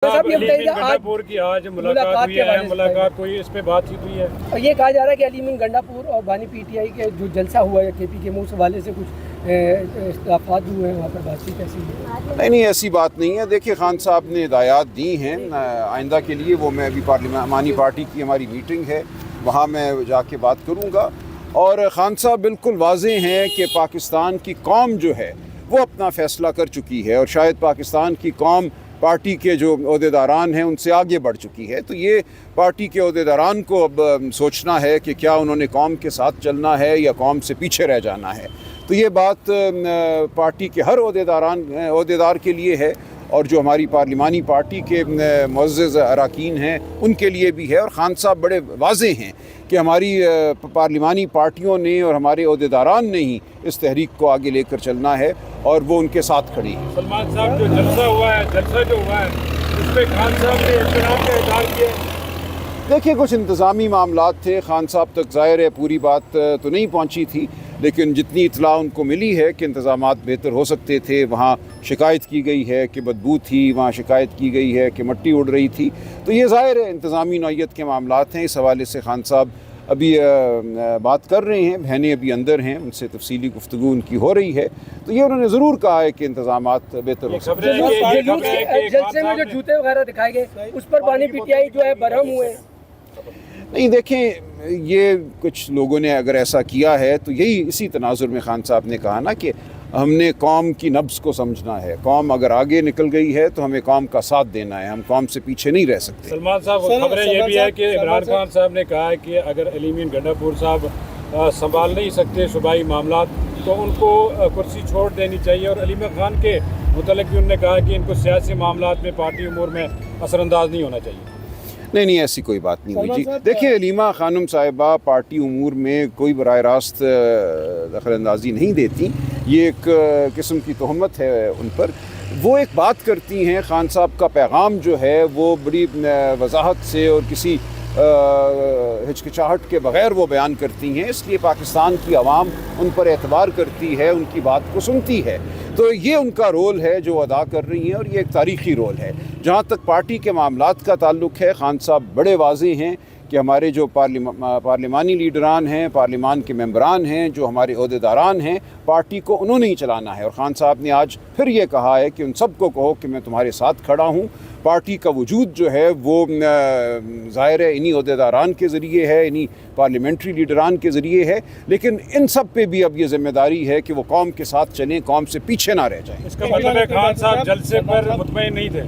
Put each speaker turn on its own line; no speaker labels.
صاحب یہ بتائیے
گنڈاپور کی آج ملاقات ہوئی ہے، ملاقات کوئی اس پہ بات چیت ہوئی ہے
اور یہ کہا جا رہا ہے کہ علی امین گنڈاپور اور بانی پی ٹی آئی کے جو جلسہ ہوا ہے کے پی کے منہ سے والے سے کچھ اختلافات ہوئے ہیں، وہاں پر بات چیت ایسی ہے؟
نہیں ایسی بات نہیں ہے. دیکھیے خان صاحب نے ہدایات دی ہیں آئندہ کے لیے. وہ میں ابھی پارلیمانی پارٹی کی ہماری میٹنگ ہے، وہاں میں جا کے بات کروں گا. اور خان صاحب بالکل واضح ہیں کہ پاکستان کی قوم جو ہے وہ اپنا فیصلہ کر چکی ہے، اور شاید پاکستان کی قوم پارٹی کے جو عہدیداران ہیں ان سے آگے بڑھ چکی ہے. تو یہ پارٹی کے عہدیداران کو اب سوچنا ہے کہ کیا انہوں نے قوم کے ساتھ چلنا ہے یا قوم سے پیچھے رہ جانا ہے. تو یہ بات پارٹی کے ہر عہدیدار کے لیے ہے، اور جو ہماری پارلیمانی پارٹی کے معزز اراکین ہیں ان کے لیے بھی ہے. اور خان صاحب بڑے واضح ہیں کہ ہماری پارلیمانی پارٹیوں نے اور ہمارے عہدیداران نے ہی اس تحریک کو آگے لے کر چلنا ہے، اور وہ ان کے ساتھ کھڑی ہیں.
سلمان صاحب جو جلسہ ہوا ہے اس پہ خان صاحب نے احترام کا اظہار کیا.
دیکھیے کچھ انتظامی معاملات تھے، خان صاحب تک ظاہر ہے پوری بات تو نہیں پہنچی تھی، لیکن جتنی اطلاع ان کو ملی ہے کہ انتظامات بہتر ہو سکتے تھے. وہاں شکایت کی گئی ہے کہ بدبو تھی، وہاں شکایت کی گئی ہے کہ مٹی اڑ رہی تھی. تو یہ ظاہر ہے انتظامی نوعیت کے معاملات ہیں. اس حوالے سے خان صاحب ابھی بات کر رہے ہیں، بہنیں ابھی اندر ہیں، ان سے تفصیلی گفتگو ان کی ہو رہی ہے. تو یہ انہوں نے ضرور کہا ہے کہ انتظامات بہتر ہو سکتے ہیں.
جلسے میں جو جوتے وغیرہ دکھائے گئے اس پر بانی پی ٹی آئی جو ہے برہم ہوئے.
نہیں دیکھیں، یہ کچھ لوگوں نے اگر ایسا کیا ہے تو یہی اسی تناظر میں خان صاحب نے کہا نا کہ ہم نے قوم کی نبض کو سمجھنا ہے. قوم اگر آگے نکل گئی ہے تو ہمیں قوم کا ساتھ دینا ہے، ہم قوم سے پیچھے نہیں رہ سکتے.
سلمان صاحب خبریں یہ بھی ہے کہ عمران خان صاحب نے کہا ہے کہ اگر علی امین گنڈاپور صاحب سنبھال نہیں سکتے صوبائی معاملات تو ان کو کرسی چھوڑ دینی چاہیے. اور علی امین خان کے متعلق بھی انہوں نے کہا کہ ان کو سیاسی معاملات میں پارٹی امور میں اثر انداز نہیں ہونا چاہیے.
نہیں ایسی کوئی بات نہیں ہوئی. جی دیکھیے علیمہ خانم صاحبہ پارٹی امور میں کوئی براہ راست دخل اندازی نہیں دیتی. یہ ایک قسم کی تہمت ہے ان پر. وہ ایک بات کرتی ہیں، خان صاحب کا پیغام جو ہے وہ بڑی وضاحت سے اور کسی ہچکچاہٹ کے بغیر وہ بیان کرتی ہیں. اس لیے پاکستان کی عوام ان پر اعتبار کرتی ہے، ان کی بات کو سنتی ہے. تو یہ ان کا رول ہے جو ادا کر رہی ہیں، اور یہ ایک تاریخی رول ہے. جہاں تک پارٹی کے معاملات کا تعلق ہے، خان صاحب بڑے واضح ہیں کہ ہمارے جو پارلیمانی لیڈران ہیں، پارلیمان کے ممبران ہیں، جو ہمارے عہدیداران ہیں، پارٹی کو انہوں نے ہی چلانا ہے. اور خان صاحب نے آج پھر یہ کہا ہے کہ ان سب کو کہو کہ میں تمہارے ساتھ کھڑا ہوں. پارٹی کا وجود جو ہے وہ ظاہر ہے انہی عہدیداران کے ذریعے ہے، انہی پارلیمنٹری لیڈران کے ذریعے ہے، لیکن ان سب پہ بھی اب یہ ذمہ داری ہے کہ وہ قوم کے ساتھ چلیں، قوم سے پیچھے نہ رہ جائیں.
اس کا مطلب ہے خان صاحب جلسے پر مطمئن نہیں تھے.